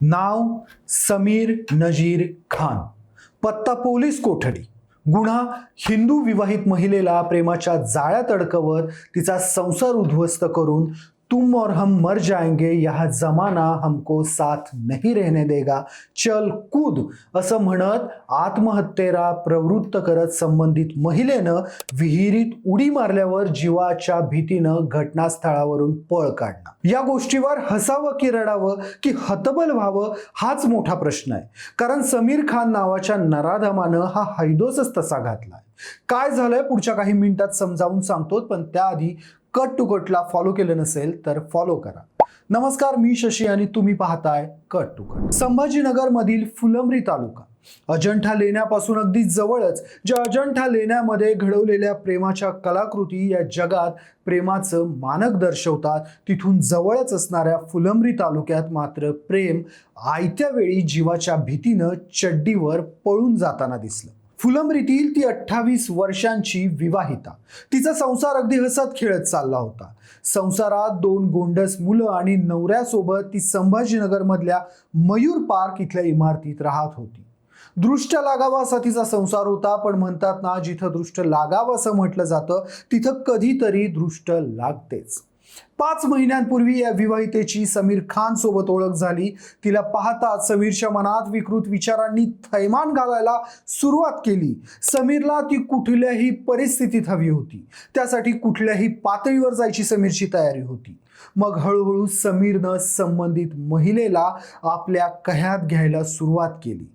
नाव समीर नजीर खान, पत्ता पोलीस कोठडी, गुन्हा हिंदू विवाहित महिलेला प्रेमाच्या जाळ्यात अडकवत तिचा संसार उद्ध्वस्त करून तुम और हम मर जाएंगे, यह जमाना हमको साथ नहीं रहने देगा, चल कूद असं म्हणत आत्महत्येला प्रवृत्त करत संबंधित महिलेनं विहिरीत उडी मारल्यावर जीवाच्या भीतीनं घटनास्थळावरून पळ काढला। या गोष्टीवर हसावं की रडावं की हतबल व्हावं हाच मोठा प्रश्न आहे, कारण समीर खान नावाच्या नराधमानं हा हैदोसच तसा घातलाय। काय झालंय पुढच्या काही मिनिटात समजावून सांगतो, पण त्याआधी कट टू कटला फॉलो केलं नसेल तर फॉलो करा। नमस्कार, मी शशी आणि तुम्ही पाहताय कट टू कट। संभाजीनगर मधील फुलंब्री तालुका अजंठा लेण्यापासून अगदी जवळच ज्या अजंठा लेण्यामध्ये घडवलेल्या प्रेमाच्या कलाकृती या जगात प्रेमाचं मानक दर्शवतात, तिथून जवळच असणाऱ्या फुलंब्री तालुक्यात मात्र प्रेम आयत्या वेळी जीवाच्या भीतीनं चड्डीवर पळून जाताना दिसलं। फुलंब्रीतील ती 28 वर्षांची विवाहिता, तिचा संसार अगदी हसत खेळत चालला होता। संसारात 2 गोंडस मुलं आणि नवऱ्यासोबत ती संभाजीनगर मधल्या मयूर पार्क इथल्या इमारतीत राहत होती। दृष्ट लागावा असा तिचा संसार होता, पण म्हणतात ना, जिथं दृष्ट लागावं असं म्हटलं जातं तिथं कधीतरी दृष्ट लागतेच। 5 महिन्यांपूर्वी या विवाहितेची समीर खान सोबत ओळख झाली। तिला पाहताच समीरच्या मनात विकृत विचारांनी थैमान घालायला सुरुवात केली। समीरला ती कुठल्याही परिस्थितीत हवी होती, त्यासाठी कुठल्याही पातळीवर जायची समीरची तयारी होती। मग हळूहळू समीरनं संबंधित महिलेला आपल्या कह्यात घ्यायला सुरुवात केली।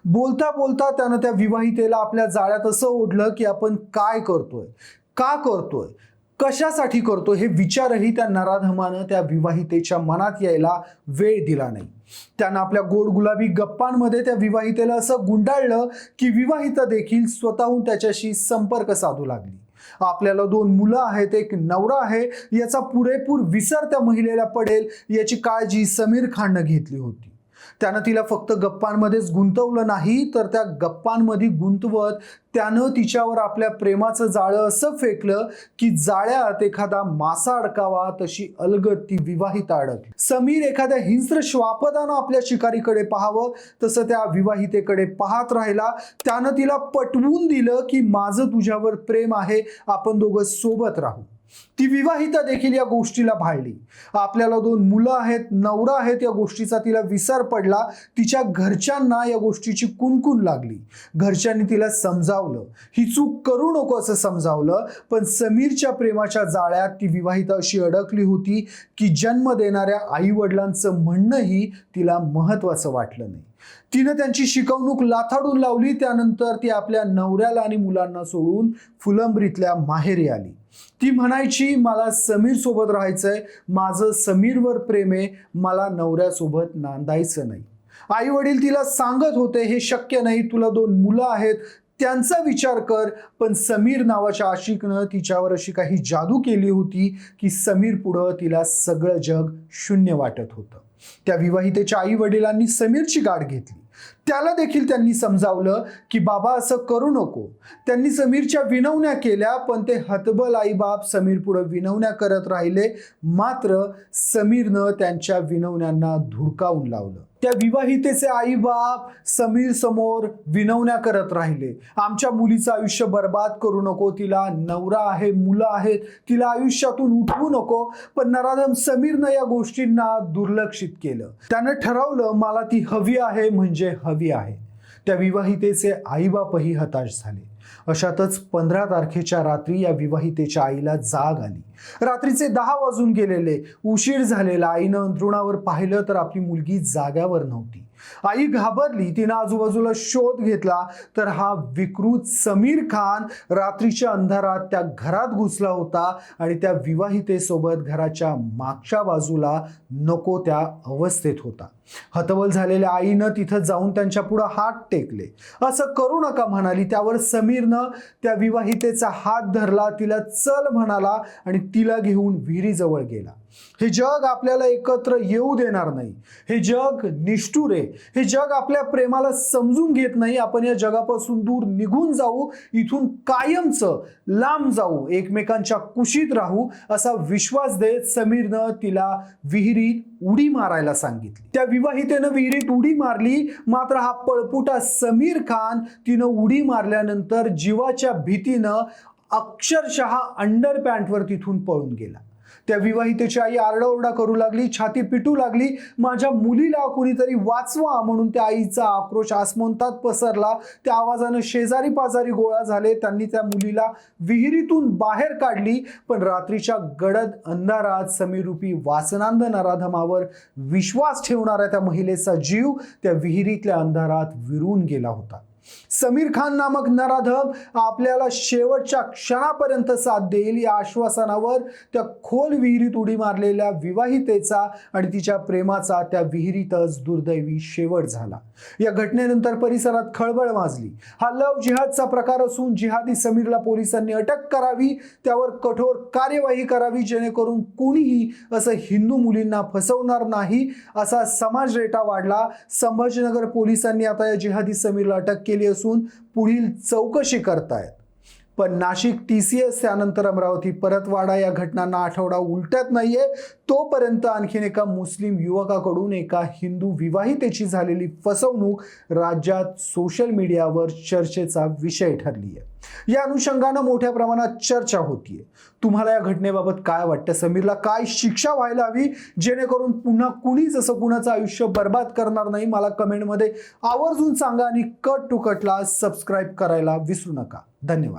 बोलता बोलता त्यानं त्या विवाहितेला आपल्या जाळ्यात असं ओढलं की आपण काय करतोय, का करतोय, कशासाठी करतो हे विचारही त्या नराधमानं त्या विवाहितेच्या मनात यायला वेळ दिला नाही। त्यानं आपल्या गोड गुलाबी गप्पांमध्ये त्या विवाहितेला असं गुंडाळलं की विवाहिता देखील स्वतःहून त्याच्याशी संपर्क साधू लागली। आपल्याला 2 मुलं आहेत, एक नवरा आहे, याचा पुरेपूर विसर त्या महिलेला पडेल याची काळजी समीर खाननं घेतली होती। त्यानं तिला फक्त गप्पांमध्येच गुंतवलं नाही, तर त्या गप्पांमध्ये गुंतवत त्यानं तिच्यावर आपल्या प्रेमाचं जाळं असं फेकलं की जाळ्यात एखादा मासा अडकावा तशी अलगद ती विवाहिता अडकली। समीर एखाद्या हिंस्र श्वापदानं आपल्या शिकारीकडे पाहावं तसं त्या विवाहितेकडे पाहत राहिला। त्यानं तिला पटवून दिलं की माझं तुझ्यावर प्रेम आहे, आपण दोघं सोबत राहू। ती विवाहिता देखील या गोष्टीला भाळली। आपल्याला 2 मुलं आहेत, नवरा आहेत या गोष्टीचा तिला विसर पडला। तिच्या घरच्यांना या गोष्टीची कुणकुण लागली। घरच्यांनी तिला समजावलं, ही चूक करू नको असं समजावलं, पण समीरच्या प्रेमाच्या जाळ्यात ती विवाहिता अशी अडकली होती की जन्म देणाऱ्या आई वडिलांचं म्हणणंही तिला महत्वाचं वाटलं नाही। तिनं त्यांची शिकवणूक लाथाडून लावली। त्यानंतर ती आपल्या नवऱ्याला आणि मुलांना सोडून फुलंब्रीतल्या माहेरी आली। ती म्हणायची, मला समीर सोबत राहायचंय, माझं समीरवर प्रेम आहे, मला नवऱ्यासोबत नांदायचं नाही। आई वडील तिला सांगत होते, हे शक्य नाही, तुला 2 मुलं आहेत, त्यांचा विचार कर। पण समीर नावाच्या आशिकनं तिच्यावर अशी काही जादू केली होती की समीर पुढं तिला सगळं जग शून्य वाटत होतं। त्या विवाहितेच्या आई वडिलांनी समीरची गाठ घेतली। त्याला देखील त्यांनी समजावलं की बाबा असं करू नको। त्यांनी समीरच्या विनवण्या केल्या, पण ते हतबल आईबाप समीर पुढे विनवण्या करत राहिले। मात्र समीरनं त्यांच्या विनवण्यांना धुडकावून लावलं। त्या विवाहितेचे आईबाप समीर समोर विनवण्या करत राहिले, आमच्या मुलीचं आयुष्य बर्बाद करू नको, तिला नवरा आहे, मुलं आहेत, तिला आयुष्यातून उठवू नको। पण नराधम समीरनं या गोष्टींना दुर्लक्षित केलं। त्यानं ठरवलं, मला ती हवी आहे म्हणजे हवी आहे। त्या विवाहितेचे आईबापही हताश झाले। अशातच 15 तारखेच्या रात्री या विवाहितेच्या आईला जाग आली। रात्रीचे 10 वाजून गेलेले, उशीर झालेला। आईनं अंथरुणावर पाहिलं तर आपली मुलगी जाग्यावर नव्हती। आई घाबरली, तिनं आजूबाजूला शोध घेतला तर हा विकृत समीर खान रात्रीच्या अंधारात त्या घरात घुसला होता आणि त्या विवाहितेसोबत घराच्या मागच्या बाजूला नको त्या अवस्थेत होता। हतबल झालेल्या आईनं तिथं जाऊन त्यांच्या पुढे हात टेकले। असं करू नका म्हणाली। त्यावर समीरनं त्या विवाहितेचा हात धरला, तिला चल म्हणाला आणि तिला घेऊन विहिरीजवळ गेला. हे जग आपल्याला एकत्र येऊ देणार नाही. हे जग निष्ठुर आहे. हे जग आपल्या प्रेमाला समजून घेत नाही. आपण या जगापासून दूर निघून जाऊ, इथून कायमचं लांब जाऊ, एकमेकांच्या कुशीत राहू असा विश्वास देत समीरनं तिला विहिरीत उडी मारायला सांगितली. त्या विवाहितेनं विहिरीत उडी मारली. मात्र हा पळपुटा समीर खान तिनं उडी मारल्यानंतर जीवाच्या भीतीनं अक्षरशः अंडरपॅन्टवर तिथून पळून गेला. त्या विवाहितेची आई आरडाओरडा करू लागली, छाती पिटू लागली. माझ्या मुलीला कुणीतरी वाचवा म्हणून त्या आईचा आक्रोश आसमंतात पसरला. त्या आवाजानं शेजारी पाजारी गोळा झाले. त्यांनी त्या मुलीला विहिरीतून बाहेर काढली. पण रात्रीच्या गडद अंधारात समीरूपी वासनांध नराधमावर विश्वास ठेवणाऱ्या त्या महिलेचा जीव त्या विहिरीतल्या अंधारात विरून गेला होता. समीर खान नामक नराधम आपल्याला शेवटच्या क्षणापर्यंत साथ देईल या आश्वासनावर त्या खोल विहिरीत उडी मारलेल्या विवाहितेचा आणि तिच्या प्रेमाचा त्या विहिरीतच दुर्दैवी शेवट झाला. या घटनेनंतर परिसरात खळबळ माजली. हा लव्ह जिहादचा प्रकार असून जिहादी समीरला पोलिसांनी अटक करावी, त्यावर कठोर कार्यवाही करावी, जेणेकरून कोणीही असं हिंदू मुलींना फसवणार नाही असा समाजरेटा वाढला. संभाजीनगर पोलिसांनी आता या जिहादी समीरला अटक केली असून पुढील चौकशी करतायत. पण नाशिक TCS त्यानंतर अमरावती परतवाडा या घटनांना आठवडा उलटत नाहीये. तोपर्यंत आणखीन एका मुस्लिम युवकाकडून एका हिंदू विवाहितेची झालेली फसवणूक राज्यात सोशल मीडियावर चर्चेचा विषय ठरली आहे. या अनुषंगानं मोठ्या प्रमाणात चर्चा होतीये. तुम्हाला या घटनेबाबत काय वाटतं? समीरला काय शिक्षा व्हायला हवी जेणेकरून पुन्हा कुणीच असं कुणाचं आयुष्य बर्बाद करणार नाही? मला कमेंटमध्ये आवर्जून सांगा आणि कट टू कटला सबस्क्राईब करायला विसरू नका. धन्यवाद.